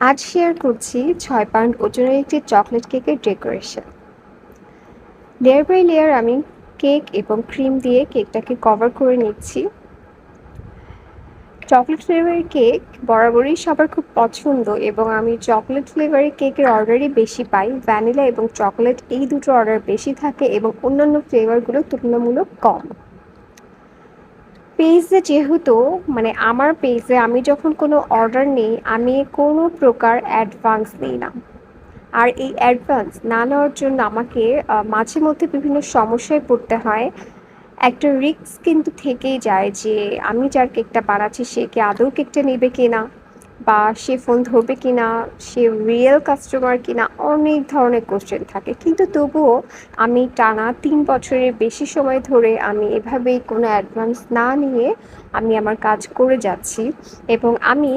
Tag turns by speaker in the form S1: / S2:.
S1: আজ শেয়ার করছি ৬ পাউন্ড ওজনের একটি চকলেট কেকের ডেকোরেশন। লেয়ার বাই লেয়ার আমি কেক এবং ক্রিম দিয়ে কেকটাকে কভার করে নিচ্ছি। চকলেট ফ্লেভারের কেক বরাবরই সবার খুব পছন্দ এবং আমি চকলেট ফ্লেভারের কেকের অর্ডারই বেশি পাই। ভ্যানিলা এবং চকলেট এই দুটো অর্ডার বেশি থাকে এবং অন্যান্য ফ্লেভারগুলো তুলনামূলক কম। পেজে যেহেতু আমার পেজে আমি যখন কোনো অর্ডার নিই, আমি কোনো প্রকার অ্যাডভান্স নিই না। আর এই অ্যাডভান্স না নেওয়ার জন্য আমাকে মাঝে মধ্যে বিভিন্ন সমস্যায় পড়তে হয়। একটা রিস্ক কিন্তু থেকেই যায় যে আমি যার কেকটা বানাচ্ছি সে কি আদৌ কেকটা নেবে কিনা, বা সে ফোন ধরবে কিনা, সে রিয়েল কাস্টমার কিনা, অনেক ধরনের কোশ্চেন থাকে। কিন্তু তবুও আমি টানা ৩ বছরের বেশি সময় ধরে আমি এভাবেই কোনো অ্যাডভান্স না নিয়ে আমি আমার কাজ করে যাচ্ছি এবং আমি